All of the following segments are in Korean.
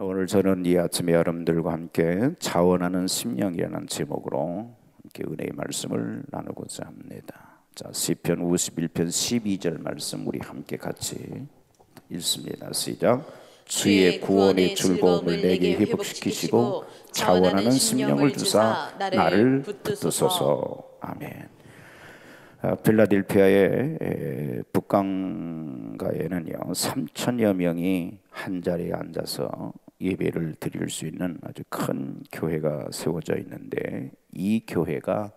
오늘 저는 이 아침에 여러분들과 함께 자원하는 심령이라는 제목으로 함께 은혜의 말씀을 나누고자 합니다. 자, 시편 51편 12절 말씀 우리 함께 같이 읽습니다. 시작. 주의 구원의 즐거움을 내게 회복시키시고 자원하는 심령을 주사 나를 붙드소서. 아멘. 필라델피아의 북강가에는요 3천여 명이 한 자리에 앉아서 예배를 드릴 수 있는 아주 큰 교회가 세워져 있는데, 이 교회가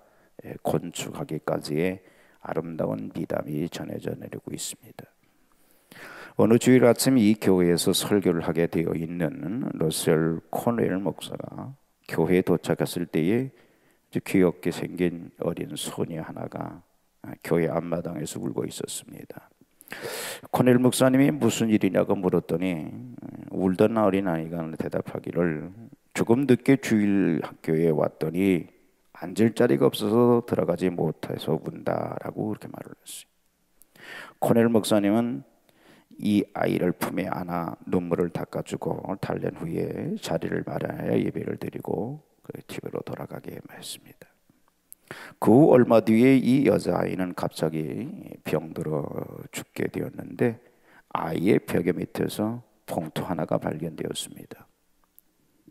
건축하기까지의 아름다운 미담이 전해져 내리고 있습니다. 어느 주일 아침 이 교회에서 설교를 하게 되어 있는 러셀 코넬 목사가 교회에 도착했을 때에 귀엽게 생긴 어린 소녀 하나가 교회 앞마당에서 울고 있었습니다. 코넬 목사님이 무슨 일이냐고 물었더니 울던 어린아이가 대답하기를, 조금 늦게 주일 학교에 왔더니 앉을 자리가 없어서 들어가지 못해서 운다라고 그렇게 말을 했어요. 코넬 목사님은 이 아이를 품에 안아 눈물을 닦아주고 단련 후에 자리를 마련하여 예배를 드리고 집으로 돌아가게 했습니다. 그 얼마 뒤에 이 여자아이는 갑자기 병들어 죽게 되었는데, 아이의 벽에 밑에서 봉투 하나가 발견되었습니다.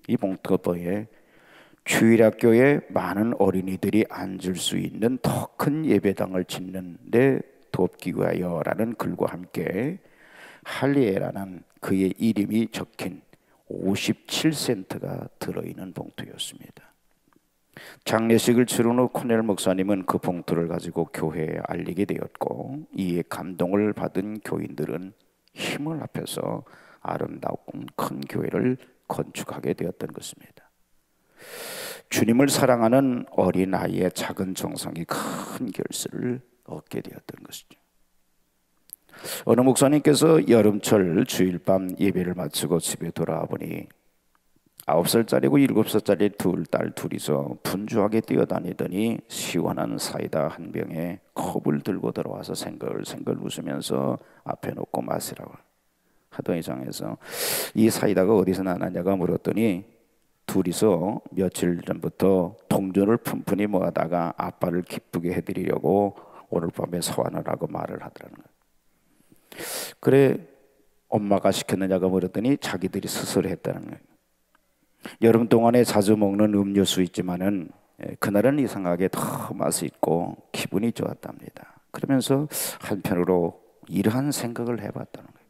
이 봉투에 주일학교에 많은 어린이들이 앉을 수 있는 더 큰 예배당을 짓는데 돕기 위하여라는 글과 함께 할리에라는 그의 이름이 적힌 57센트가 들어있는 봉투였습니다. 장례식을 치른 후 코넬 목사님은 그 봉투를 가지고 교회에 알리게 되었고, 이에 감동을 받은 교인들은 힘을 합해서 아름다운 큰 교회를 건축하게 되었던 것입니다. 주님을 사랑하는 어린아이의 작은 정성이 큰 결실을 얻게 되었던 것이죠. 어느 목사님께서 여름철 주일밤 예배를 마치고 집에 돌아와 보니 9살짜리고 7살짜리 딸 둘이서 분주하게 뛰어다니더니 시원한 사이다 한 병에 컵을 들고 들어와서 생글생글 웃으면서 앞에 놓고 마시라고 하던 이상해서 이 사이다가 어디서 나느냐고 물었더니, 둘이서 며칠 전부터 동전을 푼푼히 모아다가 아빠를 기쁘게 해드리려고 오늘 밤에 서한을 하고 말을 하더라는 거예요. 그래 엄마가 시켰느냐고 물었더니 자기들이 스스로 했다는 거예요. 여름 동안에 자주 먹는 음료수 있지만은 그날은 이상하게 더 맛이 있고 기분이 좋았답니다. 그러면서 한편으로 이러한 생각을 해봤다는 거예요.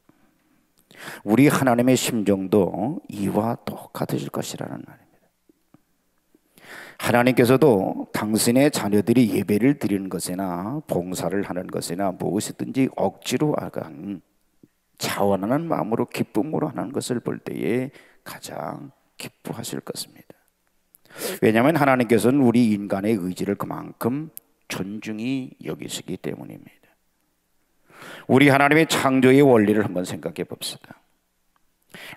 우리 하나님의 심정도 이와 똑같으실 것이라는 말입니다. 하나님께서도 당신의 자녀들이 예배를 드리는 것이나 봉사를 하는 것이나 무엇이든지 억지로 하건 자원하는 마음으로 기쁨으로 하는 것을 볼 때에 가장 기뻐하실 것입니다. 왜냐하면 하나님께서는 우리 인간의 의지를 그만큼 존중히 여기시기 때문입니다. 우리 하나님의 창조의 원리를 한번 생각해 봅시다.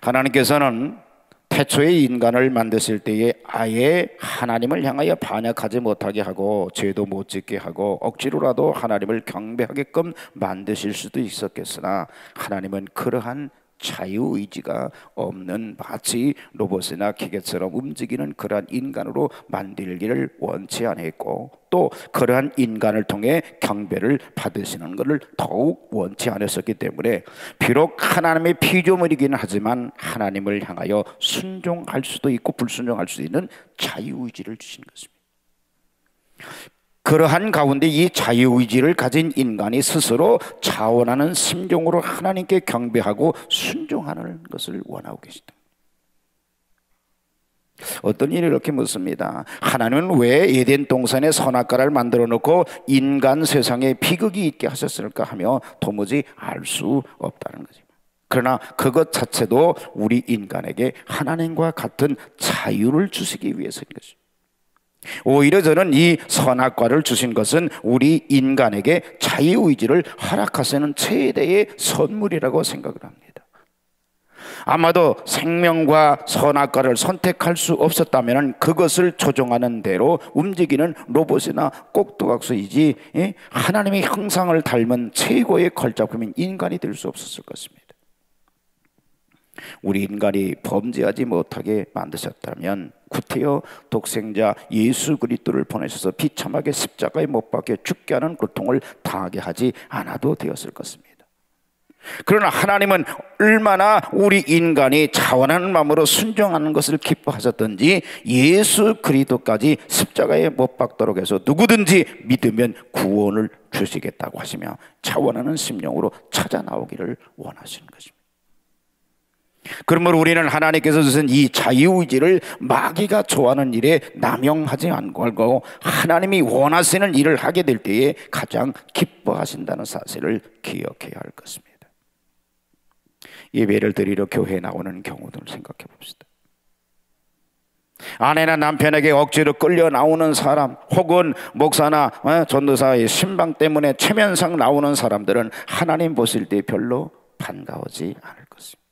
하나님께서는 태초에 인간을 만드실 때에 아예 하나님을 향하여 반역하지 못하게 하고 죄도 못 짓게 하고 억지로라도 하나님을 경배하게끔 만드실 수도 있었겠으나, 하나님은 그러한 자유의지가 없는 마치 로봇이나 기계처럼 움직이는 그러한 인간으로 만들기를 원치 않았고, 또 그러한 인간을 통해 경배를 받으시는 것을 더욱 원치 않았었기 때문에 비록 하나님의 피조물이기는 하지만 하나님을 향하여 순종할 수도 있고 불순종할 수도 있는 자유의지를 주신 것입니다. 그러한 가운데 이 자유의지를 가진 인간이 스스로 자원하는 심정으로 하나님께 경배하고 순종하는 것을 원하고 계시다. 어떤 일이 이렇게 묻습니다. 하나님은 왜 에덴 동산에 선악과를 만들어 놓고 인간 세상에 비극이 있게 하셨을까 하며 도무지 알 수 없다는 거죠. 그러나 그것 자체도 우리 인간에게 하나님과 같은 자유를 주시기 위해서인 것이죠. 오히려 저는 이 선악과를 주신 것은 우리 인간에게 자유의지를 허락하시는 최대의 선물이라고 생각을 합니다. 아마도 생명과 선악과를 선택할 수 없었다면 그것을 조종하는 대로 움직이는 로봇이나 꼭두각시이지 하나님의 형상을 닮은 최고의 걸작품인 인간이 될 수 없었을 것입니다. 우리 인간이 범죄하지 못하게 만드셨다면 구태여 독생자 예수 그리스도를 보내셔서 비참하게 십자가에 못 박혀 죽게 하는 고통을 당하게 하지 않아도 되었을 것입니다. 그러나 하나님은 얼마나 우리 인간이 자원하는 마음으로 순종하는 것을 기뻐하셨던지 예수 그리스도까지 십자가에 못 박도록 해서 누구든지 믿으면 구원을 주시겠다고 하시며 자원하는 심령으로 찾아 나오기를 원하시는 것입니다. 그러므로 우리는 하나님께서 주신 이 자유의지를 마귀가 좋아하는 일에 남용하지 않고 하나님이 원하시는 일을 하게 될 때에 가장 기뻐하신다는 사실을 기억해야 할 것입니다. 예배를 드리러 교회에 나오는 경우들을 생각해 봅시다. 아내나 남편에게 억지로 끌려 나오는 사람, 혹은 목사나 전도사의 신방 때문에 체면상 나오는 사람들은 하나님 보실 때 별로 반가워지 않을 것입니다.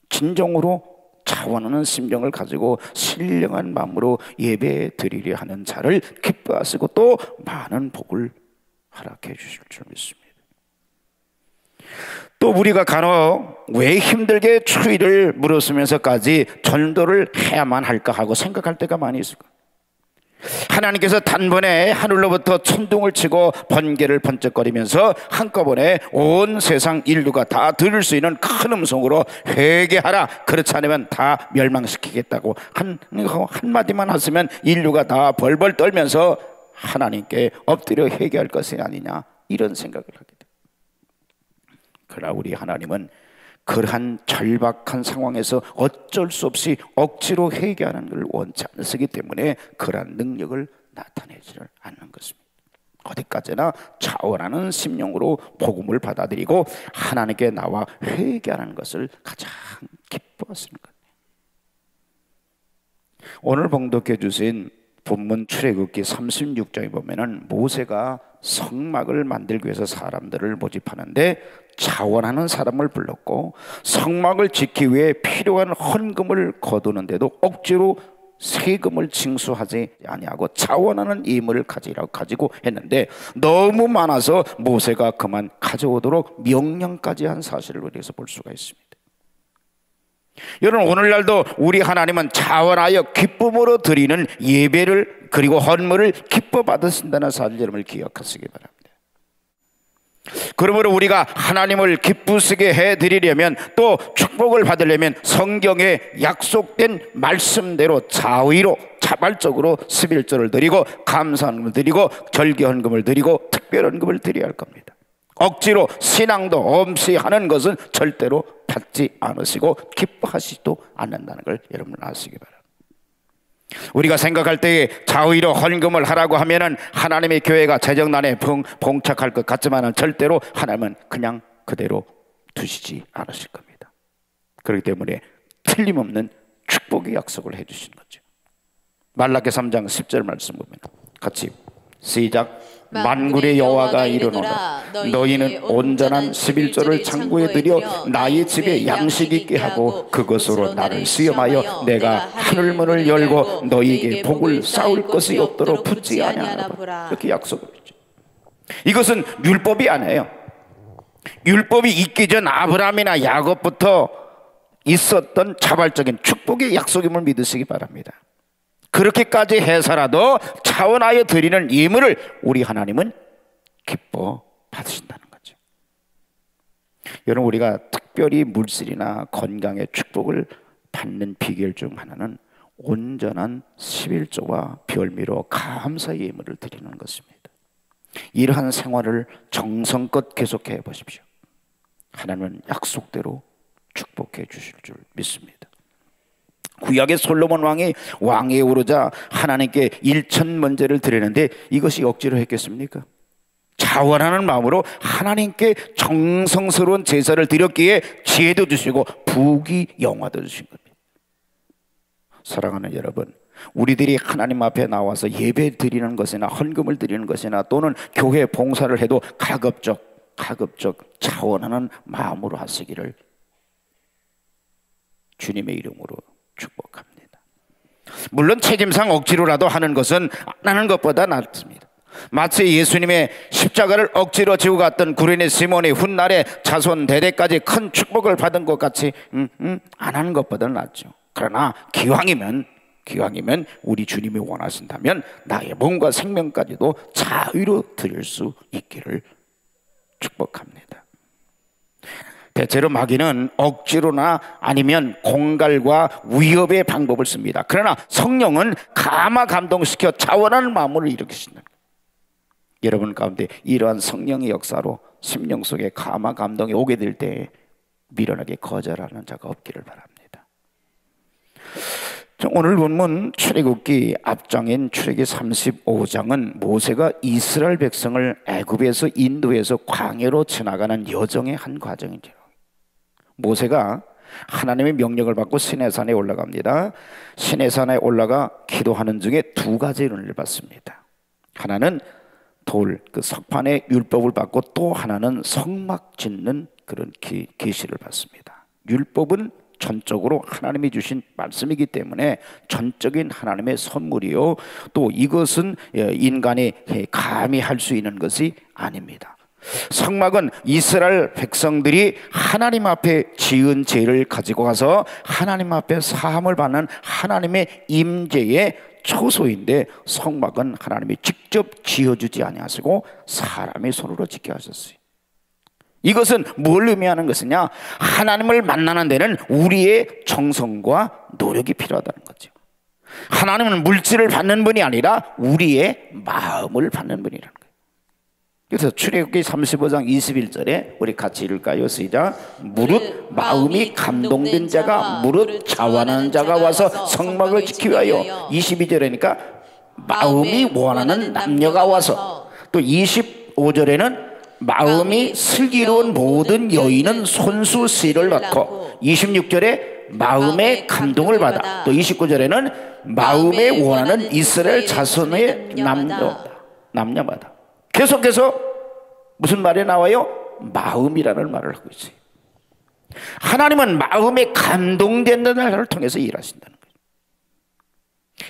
진정으로 자원하는 심령을 가지고 신령한 마음으로 예배 드리려 하는 자를 기뻐하시고 또 많은 복을 허락해 주실 줄 믿습니다. 또 우리가 간혹 왜 힘들게 추위를 물었으면서까지 전도를 해야만 할까 하고 생각할 때가 많이 있을 거예요. 하나님께서 단번에 하늘로부터 천둥을 치고 번개를 번쩍거리면서 한꺼번에 온 세상 인류가 다 들을 수 있는 큰 음성으로 회개하라, 그렇지 않으면 다 멸망시키겠다고 한마디만 하시면 인류가 다 벌벌 떨면서 하나님께 엎드려 회개할 것이 아니냐, 이런 생각을 하게 돼요. 그러나 우리 하나님은 그러한 절박한 상황에서 어쩔 수 없이 억지로 회개하는 걸 원치 않으시기 때문에 그러한 능력을 나타내지를 않는 것입니다. 어디까지나 자원하는 심령으로 복음을 받아들이고 하나님께 나와 회개하는 것을 가장 기뻐하시는 거예요. 오늘 봉독해 주신 본문 출애굽기 36장에 보면은 모세가 성막을 만들기 위해서 사람들을 모집하는데 자원하는 사람을 불렀고 성막을 지키기 위해 필요한 헌금을 거두는데도 억지로 세금을 징수하지 아니하고 자원하는 임무를 가지고 했는데 너무 많아서 모세가 그만 가져오도록 명령까지 한 사실을 우리에서 볼 수가 있습니다. 여러분, 오늘날도 우리 하나님은 자원하여 기쁨으로 드리는 예배를 그리고 헌물을 기뻐 받으신다는 사실 여러분을 기억하시기 바랍니다. 그러므로 우리가 하나님을 기쁘시게 해드리려면 또 축복을 받으려면 성경에 약속된 말씀대로 자의로 자발적으로 11조를 드리고 감사헌금을 드리고 절기헌금을 드리고 특별헌금을 드려야 할 겁니다. 억지로 신앙도 없이 하는 것은 절대로 받지 않으시고 기뻐하시지도 않는다는 걸 여러분 아시기 바랍니다. 우리가 생각할 때에 자의로 헌금을 하라고 하면은 하나님의 교회가 재정난에 봉착할 것 같지만 절대로 하나님은 그냥 그대로 두시지 않으실 겁니다. 그렇기 때문에 틀림없는 축복의 약속을 해주신 거죠. 말라기 3장 10절 말씀 보면 같이 시작. 만군의 여호와가 이르노라 너희는 온전한 11조를 창고에 들여 나의 집에 양식 있게 하고 그것으로 나를 시험하여 내가 하늘문을 열고 너희에게 복을 쌓을 것이 없도록 붙지 아니하노라. 이렇게 약속을 했죠. 이것은 율법이 아니에요. 율법이 있기 전 아브라함이나 야곱부터 있었던 자발적인 축복의 약속임을 믿으시기 바랍니다. 그렇게까지 해서라도 자원하여 드리는 예물을 우리 하나님은 기뻐 받으신다는 거죠. 여러분, 우리가 특별히 물질이나 건강의 축복을 받는 비결 중 하나는 온전한 11조와 별미로 감사의 예물을 드리는 것입니다. 이러한 생활을 정성껏 계속해 보십시오. 하나님은 약속대로 축복해 주실 줄 믿습니다. 구약의 솔로몬 왕이 왕위에 오르자 하나님께 1,000번제를 드리는데 이것이 억지로 했겠습니까? 자원하는 마음으로 하나님께 정성스러운 제사를 드렸기에 지혜도 주시고 부귀 영화도 주신 겁니다. 사랑하는 여러분, 우리들이 하나님 앞에 나와서 예배 드리는 것이나 헌금을 드리는 것이나 또는 교회 봉사를 해도 가급적 자원하는 마음으로 하시기를 주님의 이름으로 축복합니다. 물론 책임상 억지로라도 하는 것은 안 하는 것보다 낫습니다. 마치 예수님의 십자가를 억지로 지고 갔던 구레네 시몬이 훗날에 자손 대대까지 큰 축복을 받은 것 같이 안 하는 것보다는 낫죠. 그러나 기왕이면 우리 주님이 원하신다면 나의 몸과 생명까지도 자유로 드릴 수 있기를 축복합니다. 대체로 마귀는 억지로나 아니면 공갈과 위협의 방법을 씁니다. 그러나 성령은 감화 감동시켜 자원하는 마음을 일으키신다. 여러분 가운데 이러한 성령의 역사로 심령 속에 감화 감동이 오게 될 때 미련하게 거절하는 자가 없기를 바랍니다. 오늘 본문 출애굽기 앞장인 출애굽기 35장은 모세가 이스라엘 백성을 애굽에서 인도해서 광야로 지나가는 여정의 한 과정이죠. 모세가 하나님의 명령을 받고 시내산에 올라갑니다. 시내산에 올라가 기도하는 중에 두 가지 은혜를 받습니다. 하나는 그 석판의 율법을 받고 또 하나는 성막 짓는 그런 계시를 받습니다. 율법은 전적으로 하나님이 주신 말씀이기 때문에 전적인 하나님의 선물이요, 또 이것은 인간이 감히 할 수 있는 것이 아닙니다. 성막은 이스라엘 백성들이 하나님 앞에 지은 죄를 가지고 가서 하나님 앞에 사함을 받는 하나님의 임재의 초소인데, 성막은 하나님이 직접 지어주지 아니하시고 사람의 손으로 짓게 하셨어요. 이것은 뭘 의미하는 것이냐? 하나님을 만나는 데는 우리의 정성과 노력이 필요하다는 거죠. 하나님은 물질을 받는 분이 아니라 우리의 마음을 받는 분이라는 거예요. 그래서 출애굽기 35장 21절에 우리 같이 읽을까요? 시작. 무릇 마음이 감동된 자가, 무릇 자원하는 자가 와서 성막을 지키기 위하여. 22절에니까 마음이 원하는 남녀가 와서. 또 25절에는 마음이 슬기로운 모든 여인은 손수 씨를 낳고. 26절에 마음의 감동을 받아. 또 29절에는 마음에 원하는 이스라엘 자손의 남녀마다. 계속해서 무슨 말이 나와요? 마음이라는 말을 하고 있어요. 하나님은 마음에 감동되는 나를 통해서 일하신다는 거예요.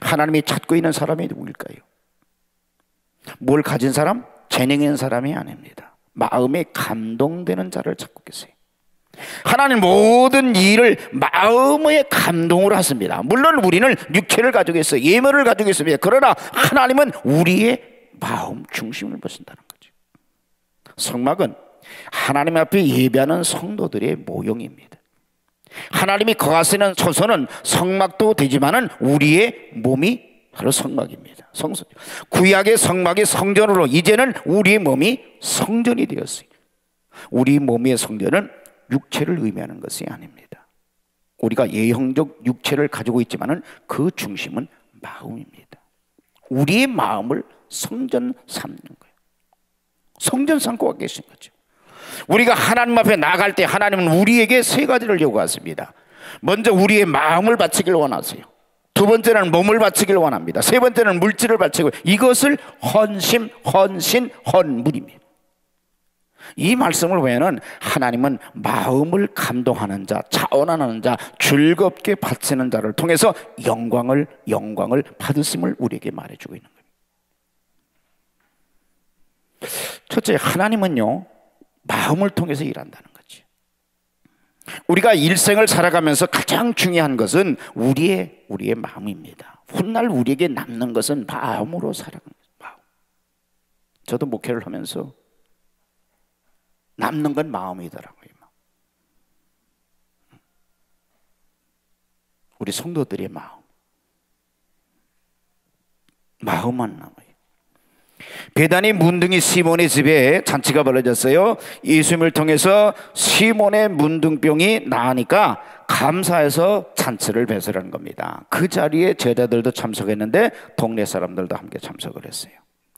하나님이 찾고 있는 사람이 누구일까요? 뭘 가진 사람? 재능 있는 사람이 아닙니다. 마음에 감동되는 자를 찾고 계세요. 하나님 모든 일을 마음의 감동으로 하십니다. 물론 우리는 육체를 가지고 있어요. 예물을 가지고 있습니다. 그러나 하나님은 우리의 마음 중심을 보신다는 거죠. 성막은 하나님 앞에 예배하는 성도들의 모형입니다. 하나님이 거하시는 초소는 성막도 되지만은 우리의 몸이 바로 성막입니다. 성전. 구약의 성막이 성전으로, 이제는 우리의 몸이 성전이 되었어요. 우리 몸의 성전은 육체를 의미하는 것이 아닙니다. 우리가 예형적 육체를 가지고 있지만은 그 중심은 마음입니다. 우리의 마음을 성전 삼는 거예요. 성전 삼고 계신 거죠. 우리가 하나님 앞에 나갈 때 하나님은 우리에게 세 가지를 요구하십니다. 먼저 우리의 마음을 바치길 원하세요. 두 번째는 몸을 바치길 원합니다. 세 번째는 물질을 바치고, 이것을 헌물입니다. 이 말씀을 보면은 하나님은 마음을 감동하는 자, 자원하는 자, 즐겁게 바치는 자를 통해서 영광을 받으심을 우리에게 말해주고 있는 겁니다. 첫째, 하나님은요 마음을 통해서 일한다는 거죠. 우리가 일생을 살아가면서 가장 중요한 것은 우리의 마음입니다. 훗날 우리에게 남는 것은 마음으로 살아가는 거예요. 저도 목회를 하면서 남는 건 마음이더라고요. 우리 성도들의 마음만 남아요. 베다니 문둥이 시몬의 집에 잔치가 벌어졌어요. 예수님을 통해서 시몬의 문둥병이 나으니까 감사해서 잔치를 배설한 겁니다. 그 자리에 제자들도 참석했는데 동네 사람들도 함께 참석을 했어요.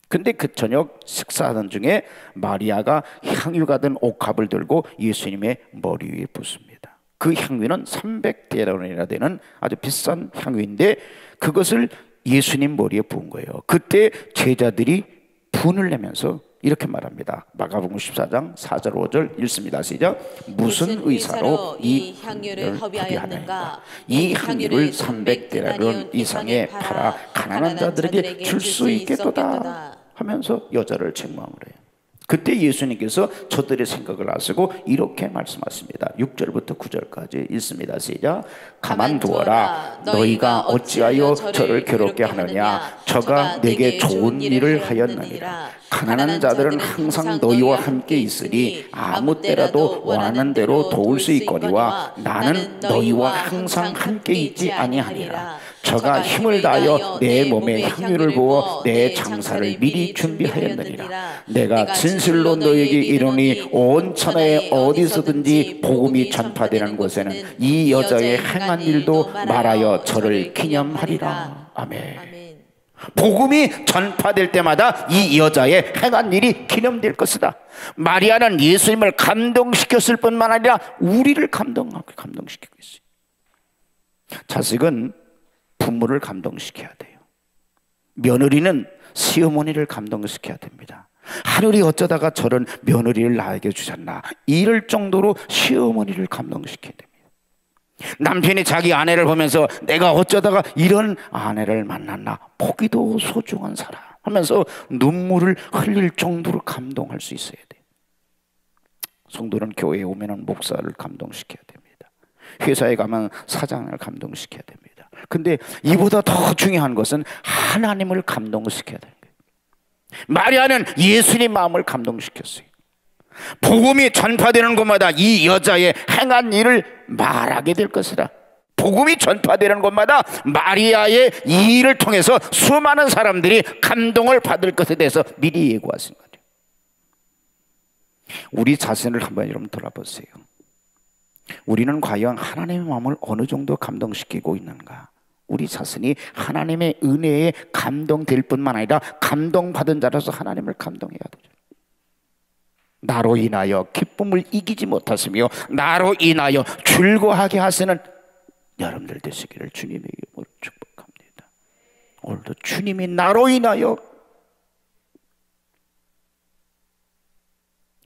근데 그 저녁 식사하던 중에 마리아가 향유가 든 옥합을 들고 예수님의 머리 위에 붓습니다. 그 향유는 300데나리온이나 되는 아주 비싼 향유인데 그것을 예수님 머리에 부은 거예요. 그때 제자들이 분을 내면서 이렇게 말합니다. 마가복음 14장 4절 5절 읽습니다. 시작. 무슨 의사로 이 향유를 허비하였는가? 이 향유를 300데나리온 이상에 팔아 가난한 자들에게 줄 수 있겠도다. 하면서 여자를 책망을 해요. 그때 예수님께서 저들의 생각을 아시고 이렇게 말씀하십니다. 6절부터 9절까지 읽습니다. 시작. 가만두어라. 너희가 어찌하여 저를 괴롭게 하느냐. 저가 내게 좋은 일을 하였느니라. 가난한 자들은 항상 너희와 함께 있으니 아무 때라도 원하는 대로 도울 수 있거니와 나는 너희와 항상 함께 있지 아니하니라. 저가 힘을 다하여 내 몸에 향유를 부어 내 장사를 미리 준비하였느니라. 내가 진실로 너희에게 이르노니 온 천하에 어디서든지 복음이 전파되는 곳에는 이 여자의 행한 일도 말하여 저를 기념하리라. 아멘. 복음이 전파될 때마다 이 여자의 행한 일이 기념될 것이다. 마리아는 예수님을 감동시켰을 뿐만 아니라 우리를 감동시키고 있어요. 자식은 부모를 감동시켜야 돼요. 며느리는 시어머니를 감동시켜야 됩니다. 하늘이 어쩌다가 저런 며느리를 나에게 주셨나, 이럴 정도로 시어머니를 감동시켜야 됩니다. 남편이 자기 아내를 보면서 내가 어쩌다가 이런 아내를 만났나, 보기도 소중한 사람 하면서 눈물을 흘릴 정도로 감동할 수 있어야 돼요. 성도는 교회에 오면 목사를 감동시켜야 됩니다. 회사에 가면 사장을 감동시켜야 됩니다. 근데 이보다 더 중요한 것은 하나님을 감동시켜야 되는 거예요. 마리아는 예수님 마음을 감동시켰어요. 복음이 전파되는 곳마다 이 여자의 행한 일을 말하게 될 것이다. 복음이 전파되는 곳마다 마리아의 이 일을 통해서 수많은 사람들이 감동을 받을 것에 대해서 미리 예고하신 거예요. 우리 자신을 한번 여러분 돌아보세요. 우리는 과연 하나님의 마음을 어느 정도 감동시키고 있는가? 우리 자신이 하나님의 은혜에 감동될 뿐만 아니라 감동받은 자라서 하나님을 감동해야 되죠. 나로 인하여 기쁨을 이기지 못하시며 나로 인하여 즐거워하게 하시는 여러분들 되시기를 주님의 이름으로 축복합니다. 오늘도 주님이 나로 인하여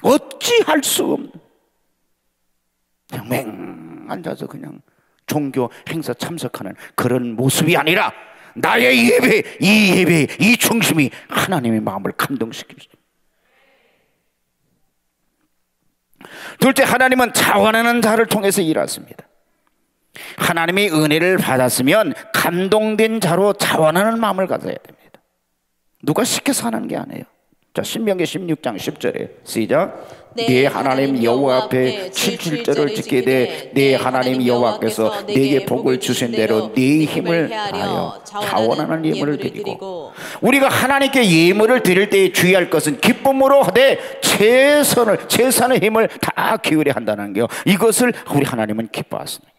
어찌할 수 없는, 그냥 맹 앉아서 그냥 종교 행사 참석하는 그런 모습이 아니라 나의 예배, 이 중심이 하나님의 마음을 감동시킬 수 있습니다. 둘째, 하나님은 자원하는 자를 통해서 일하십니다. 하나님의 은혜를 받았으면 감동된 자로 자원하는 마음을 가져야 됩니다. 누가 시켜서 하는 게 아니에요. 자, 신명기 16장 10절에 시작. 네 하나님 여호와 앞에 7절을 지키게 돼 네 하나님 여호와께서 네게 복을 주신 대로 네 힘을 다하여 자원하는 예물을 드리고, 우리가 하나님께 예물을 드릴 때 주의할 것은 기쁨으로 하되 최선의 힘을 다 기울여야 한다는 거요. 이것을 우리 하나님은 기뻐하십니다.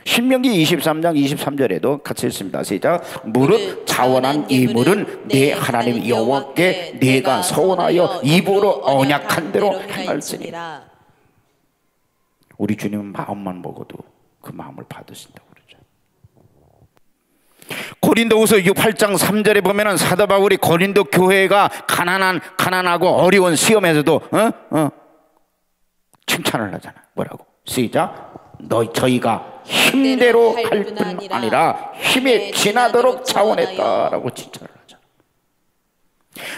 신명기 23장 23절에도 같이 읽습니다. 시작. 무릇 자원한 예물은 내 하나님 여호와께 네가 서원하여 입으로 언약한 대로 행할지니라. 우리 주님은 마음만 먹어도 그 마음을 받으신다고 그러죠. 고린도후서 8장 3절에 보면은 사도 바울이 고린도 교회가 가난하고 어려운 시험에서도 칭찬을 하잖아. 뭐라고? 시작. 저희가 힘대로 할 뿐 아니라 힘에 지나도록 자원했다라고 칭찬을 하죠.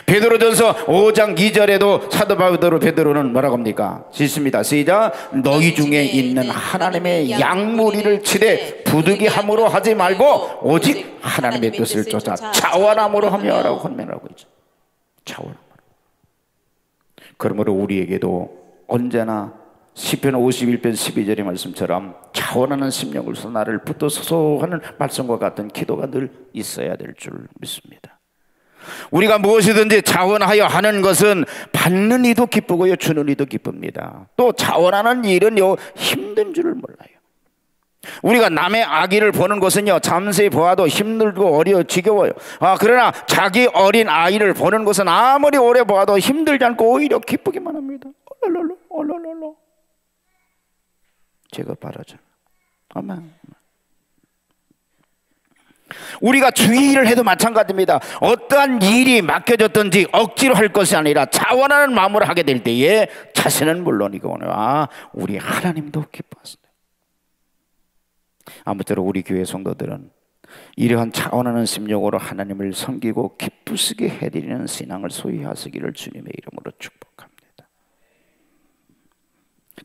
베드로전서 5장 2절에도 사도 베드로는 뭐라고 합니까? 읽습니다. 시작. 너희 중에 있는 하나님의 양무리를 치되 부득이함으로 하지 말고 오직 하나님의 뜻을 쫓아 자원함으로 하며라고 권면하고 있죠. 자원함으로. 그러므로 우리에게도 언제나 시편 51편 12절의 말씀처럼 자원하는 심령을 써 나를 붙들소서 하는 말씀과 같은 기도가 늘 있어야 될 줄 믿습니다. 우리가 무엇이든지 자원하여 하는 것은 받는 이도 기쁘고요, 주는 이도 기쁩니다. 또 자원하는 일은요, 힘든 줄을 몰라요. 우리가 남의 아기를 보는 것은요, 잠시 보아도 힘들고 지겨워요. 그러나 자기 어린 아이를 보는 것은 아무리 오래 보아도 힘들지 않고 오히려 기쁘기만 합니다. 얼렁얼렁 제가 바라죠. 아멘. 우리가 주의 일을 해도 마찬가지입니다. 어떠한 일이 맡겨졌든지 억지로 할 것이 아니라 자원하는 마음으로 하게 될 때에 자신은 물론이거나 우리 하나님도 기뻐하신다. 아무쪼록 우리 교회 성도들은 이러한 차원하는 심령으로 하나님을 섬기고 기쁘시게 해드리는 신앙을 소유하시기를 주님의 이름으로 축복합니다.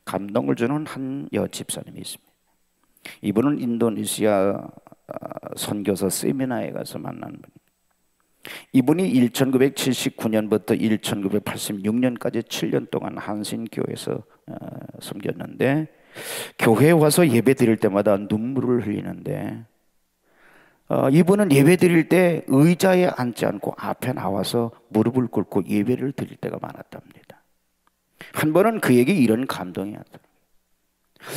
감동을 주는 한 여집사님이 있습니다. 이분은 인도네시아 선교사 세미나에 가서 만난 분입니다. 이분이 1979년부터 1986년까지 7년 동안 한신교회에서 섬겼는데, 교회에 와서 예배 드릴 때마다 눈물을 흘리는데, 이분은 예배 드릴 때 의자에 앉지 않고 앞에 나와서 무릎을 꿇고 예배를 드릴 때가 많았답니다. 한 번은 그에게 이런 감동이 왔어요.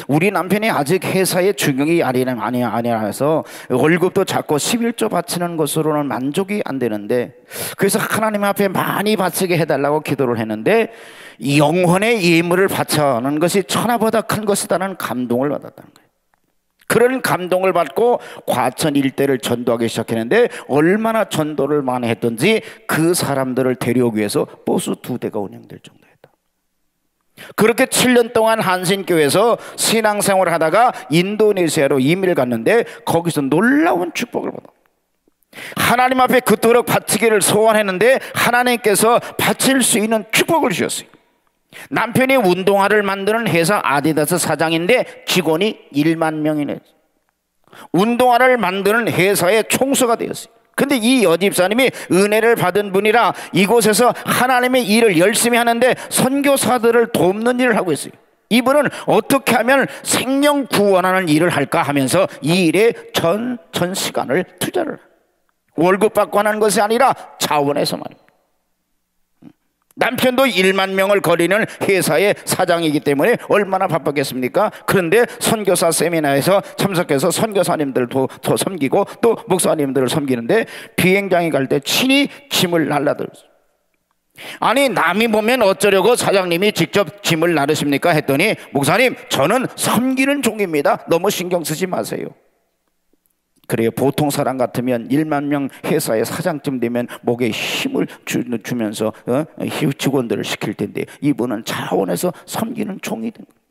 우리 남편이 아직 회사에 중용이 아니라서 월급도 작고 11조 바치는 것으로는 만족이 안 되는데, 그래서 하나님 앞에 많이 바치게 해달라고 기도를 했는데, 영혼의 예물을 바쳐는 것이 천하보다 큰 것이다는 감동을 받았다는 거예요. 그런 감동을 받고 과천 일대를 전도하기 시작했는데, 얼마나 전도를 많이 했던지 그 사람들을 데려오기 위해서 버스 2대가 운행될 정도였다. 그렇게 7년 동안 한신교회에서 신앙생활을 하다가 인도네시아로 이민을 갔는데, 거기서 놀라운 축복을 받아. 하나님 앞에 그토록 바치기를 소원했는데 하나님께서 바칠 수 있는 축복을 주셨어요. 남편이 운동화를 만드는 회사 아디다스 사장인데 직원이 1만 명이네. 운동화를 만드는 회사의 총수가 되었어요. 근데 이 여집사님이 은혜를 받은 분이라 이곳에서 하나님의 일을 열심히 하는데 선교사들을 돕는 일을 하고 있어요. 이분은 어떻게 하면 생명 구원하는 일을 할까 하면서 이 일에 전 시간을 투자를, 월급 받고 하는 것이 아니라 자원해서 말입니다. 남편도 1만 명을 거리는 회사의 사장이기 때문에 얼마나 바빴겠습니까? 그런데 선교사 세미나에서 참석해서 선교사님들도 더 섬기고 또 목사님들을 섬기는데, 비행장에 갈 때 친히 짐을 날라들었어요. 아니, 남이 보면 어쩌려고 사장님이 직접 짐을 나르십니까? 했더니, 목사님, 저는 섬기는 종입니다. 너무 신경 쓰지 마세요. 그래요. 보통 사람 같으면 1만 명 회사의 사장쯤 되면 목에 힘을 주면서 직원들을 시킬 텐데, 이분은 차원에서 섬기는 종이 된 거예요.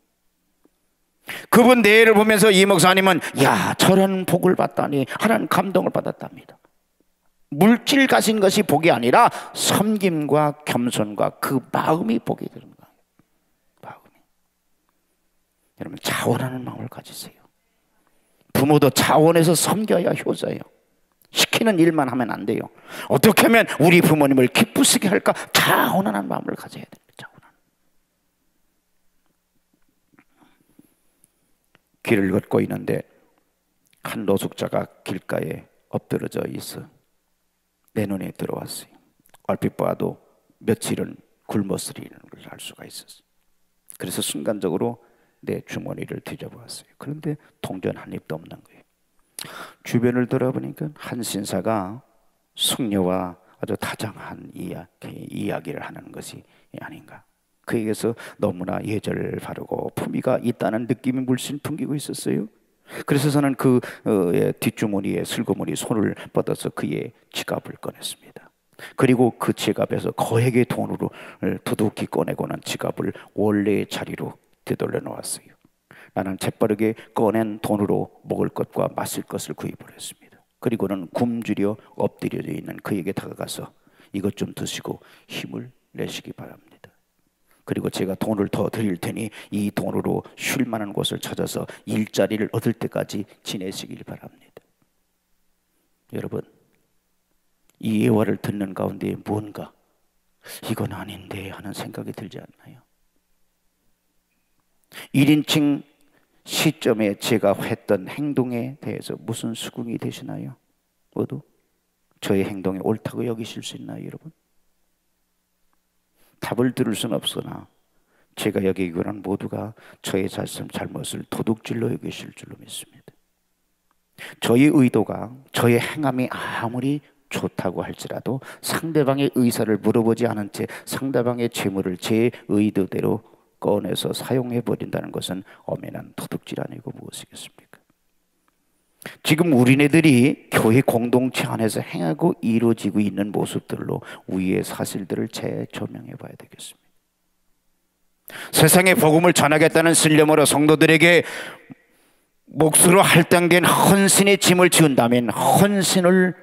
그분 내일을 보면서 이 목사님은 야, 저런 복을 받다니 하나님 감동을 받았답니다. 물질 가진 것이 복이 아니라 섬김과 겸손과 그 마음이 복이 되는 거예요. 마음이. 여러분, 자원하는 마음을 가지세요. 부모도 자원해서 섬겨야 효자예요. 시키는 일만 하면 안 돼요. 어떻게 하면 우리 부모님을 기쁘시게 할까? 자원하는 마음을 가져야 됩니다. 자원하는. 길을 걷고 있는데 한 노숙자가 길가에 엎드러져 있어 내 눈에 들어왔어요. 얼핏 봐도 며칠은 굶었으리는 걸 알 수가 있었어요. 그래서 순간적으로 내 주머니를 뒤져보았어요. 그런데 동전 한 입도 없는 거예요. 주변을 돌아보니까 한 신사가 숙녀와 아주 다정한 이야기를 하는 것이 아닌가. 그에게서 너무나 예절 바르고 품위가 있다는 느낌이 물씬 풍기고 있었어요. 그래서 저는 그 뒷주머니에 슬그머니 손을 뻗어서 그의 지갑을 꺼냈습니다. 그리고 그 지갑에서 거액의 돈으로 두둑히 꺼내고는 지갑을 원래의 자리로 되돌려 놓았어요. 나는 재빠르게 꺼낸 돈으로 먹을 것과 마실 것을 구입을 했습니다. 그리고는 굶주려 엎드려져 있는 그에게 다가가서 이것 좀 드시고 힘을 내시기 바랍니다. 그리고 제가 돈을 더 드릴 테니 이 돈으로 쉴 만한 곳을 찾아서 일자리를 얻을 때까지 지내시길 바랍니다. 여러분, 이 예화를 듣는 가운데 뭔가 이건 아닌데 하는 생각이 들지 않나요? 1인칭 시점에 제가 했던 행동에 대해서 무슨 수긍이 되시나요? 모두 저의 행동이 옳다고 여기실 수 있나요, 여러분? 답을 들을 수는 없으나 제가 여기기로는 모두가 저의 잘못을 도둑질로 여기실 줄로 믿습니다. 저의 의도가, 저의 행함이 아무리 좋다고 할지라도 상대방의 의사를 물어보지 않은 채 상대방의 재물을 제 의도대로 꺼내서 사용해버린다는 것은 엄연한 도둑질 아니고 무엇이겠습니까? 지금 우리네들이 교회 공동체 안에서 행하고 이루어지고 있는 모습들로 우리의 사실들을 재조명해 봐야 되겠습니다. 세상에 복음을 전하겠다는 신념으로 성도들에게 몫으로 할당된 헌신의 짐을 지운다면 헌신을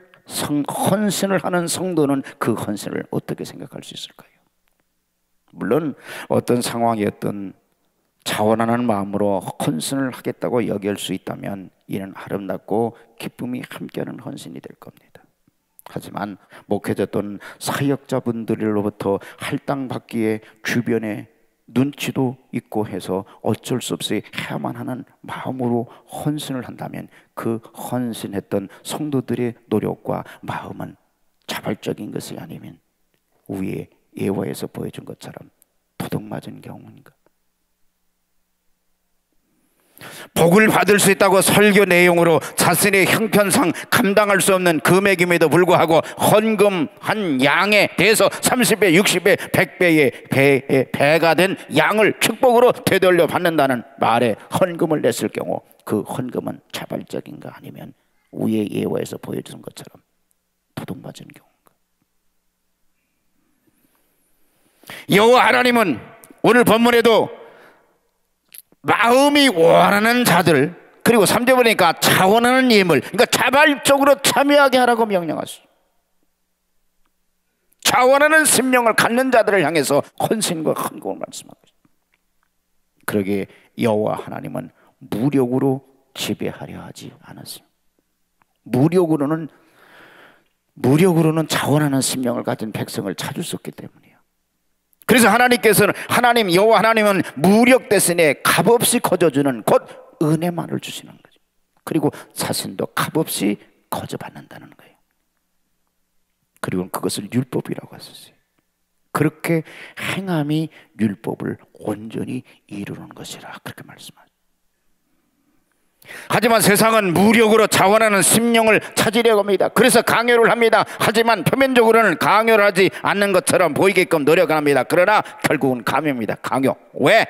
하는 성도는 그 헌신을 어떻게 생각할 수 있을까요? 물론 어떤 상황이었던 자원하는 마음으로 헌신을 하겠다고 여길 수 있다면 이는 아름답고 기쁨이 함께하는 헌신이 될 겁니다. 하지만 목회자 또는 사역자분들로부터 할당받기에 주변에 눈치도 있고 해서 어쩔 수 없이 해야만 하는 마음으로 헌신을 한다면 그 헌신했던 성도들의 노력과 마음은 자발적인 것이 아니면 위에 예화에서 보여준 것처럼 도둑맞은 경우인가? 복을 받을 수 있다고 설교 내용으로 자신의 형편상 감당할 수 없는 금액임에도 불구하고 헌금한 양에 대해서 30배, 60배, 100배의 배가 된 양을 축복으로 되돌려 받는다는 말에 헌금을 냈을 경우 그 헌금은 자발적인가 아니면 위의 예화에서 보여준 것처럼 도둑맞은 경우인가? 여호와 하나님은 오늘 본문에도 마음이 원하는 자들, 그리고 3절 보니까 자원하는 예물, 그러니까 자발적으로 참여하게 하라고 명령하시죠. 자원하는 심령을 갖는 자들을 향해서 헌신과 헌금을 말씀하고 있습니다. 그러기에 여호와 하나님은 무력으로 지배하려 하지 않았습니다. 무력으로는 자원하는 심령을 가진 백성을 찾을 수 없기 때문이에요. 그래서 하나님께서는 여호와 하나님은 무력 대신에 값없이 거저주는 곧 은혜만을 주시는 거죠. 그리고 자신도 값없이 거저받는다는 거예요. 그리고 그것을 율법이라고 하셨어요. 그렇게 행함이 율법을 온전히 이루는 것이라 그렇게 말씀하죠. 하지만 세상은 무력으로 자원하는 심령을 찾으려고 합니다. 그래서 강요를 합니다. 하지만 표면적으로는 강요를 하지 않는 것처럼 보이게끔 노력합니다. 그러나 결국은 강요입니다. 강요. 왜?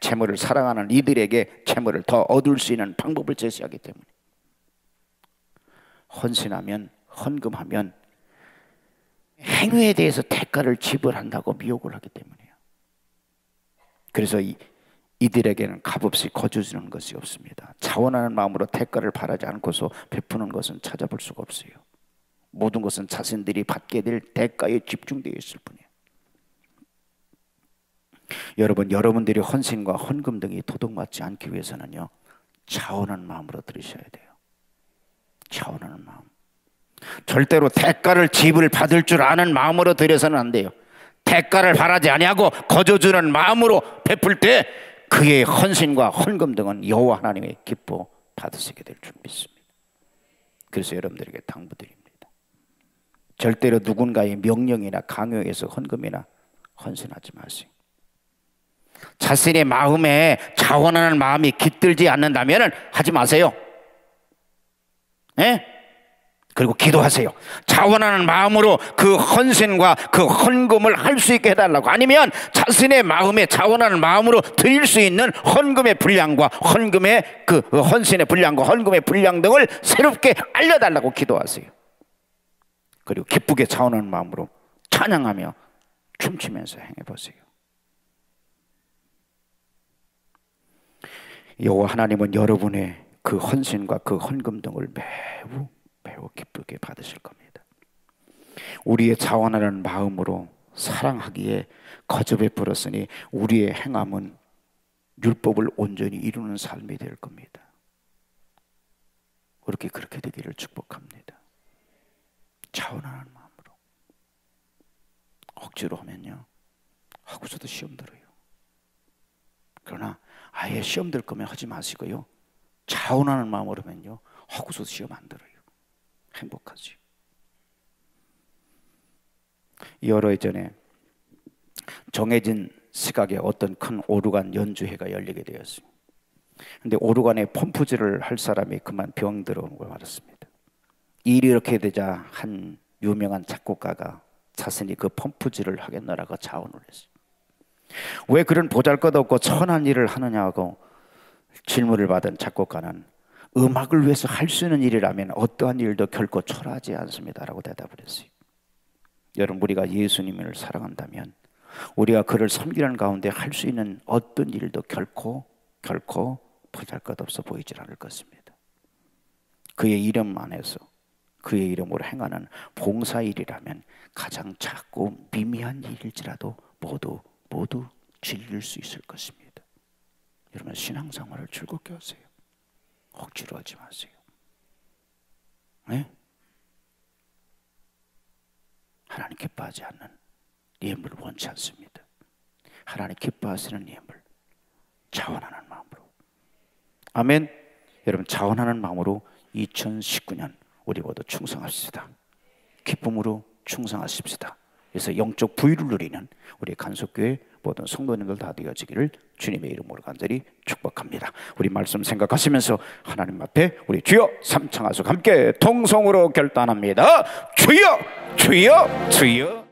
재물을 사랑하는 이들에게 재물을 더 얻을 수 있는 방법을 제시하기 때문에. 헌신하면, 헌금하면 행위에 대해서 대가를 지불한다고 미혹을 하기 때문이에요. 그래서 이들에게는 값없이 거저주는 것이 없습니다. 자원하는 마음으로 대가를 바라지 않고서 베푸는 것은 찾아볼 수가 없어요. 모든 것은 자신들이 받게 될 대가에 집중되어 있을 뿐이에요. 여러분들이 헌신과 헌금 등이 도둑맞지 않기 위해서는요, 자원하는 마음으로 들으셔야 돼요. 자원하는 마음. 절대로 대가를 지불받을 줄 아는 마음으로 드려서는 안 돼요. 대가를 바라지 아니하고 거저주는 마음으로 베풀 때 그의 헌신과 헌금 등은 여호와 하나님의 기뻐 받으시게 될 줄 믿습니다. 그래서 여러분들에게 당부드립니다. 절대로 누군가의 명령이나 강요에서 헌금이나 헌신하지 마세요. 자신의 마음에 자원하는 마음이 깃들지 않는다면 하지 마세요. 네? 그리고 기도하세요. 자원하는 마음으로 그 헌신과 그 헌금을 할 수 있게 해달라고. 아니면 자신의 마음에 자원하는 마음으로 드릴 수 있는 헌금의 분량과 헌금의 그 헌신의 분량과 헌금의 분량 등을 새롭게 알려달라고 기도하세요. 그리고 기쁘게 자원하는 마음으로 찬양하며 춤추면서 행해보세요. 여호와 하나님은 여러분의 그 헌신과 그 헌금 등을 매우 기쁘게 받으실 겁니다. 우리의 자원하는 마음으로 사랑하기에 거저 베풀었으니 우리의 행함은 율법을 온전히 이루는 삶이 될 겁니다. 그렇게 되기를 축복합니다. 자원하는 마음으로. 억지로 하면요, 하고서도 시험 들어요. 그러나 아예 시험 들 거면 하지 마시고요, 자원하는 마음으로 하면요, 하고서도 시험 안 들어요. 행복하지. 여러 해 전에 정해진 시각에 어떤 큰 오르간 연주회가 열리게 되었어요. 근데 오르간에 펌프질을 할 사람이 그만 병 들어온 걸 알았습니다. 일이 이렇게 되자 한 유명한 작곡가가 자신이 그 펌프질을 하겠노라고 자원을 했어요. 왜 그런 보잘것없고 천한 일을 하느냐고 질문을 받은 작곡가는 음악을 위해서 할 수 있는 일이라면 어떠한 일도 결코 초라하지 않습니다라고 대답을 했어요. 여러분, 우리가 예수님을 사랑한다면 우리가 그를 섬기는 가운데 할 수 있는 어떤 일도 결코 보잘것없어 보이질 않을 것입니다. 그의 이름 안에서 그의 이름으로 행하는 봉사일이라면 가장 작고 미미한 일일지라도 모두 즐길 수 있을 것입니다. 여러분, 신앙생활을 즐겁게 하세요. 억지로 하지 마세요. 네? 하나님 기뻐하지 않는 예물을 원치 않습니다. 하나님 기뻐하시는 예물, 자원하는 마음으로. 아멘. 여러분, 자원하는 마음으로 2019년 우리 모두 충성합시다. 기쁨으로 충성하십시다. 그래서 영적 부유를 누리는 우리 간석교회 모든 성도님들 다 되어지기를 주님의 이름으로 간절히 축복합니다. 우리 말씀 생각하시면서 하나님 앞에 우리 주여 삼창하소 함께 통성으로 결단합니다. 주여 주여 주여.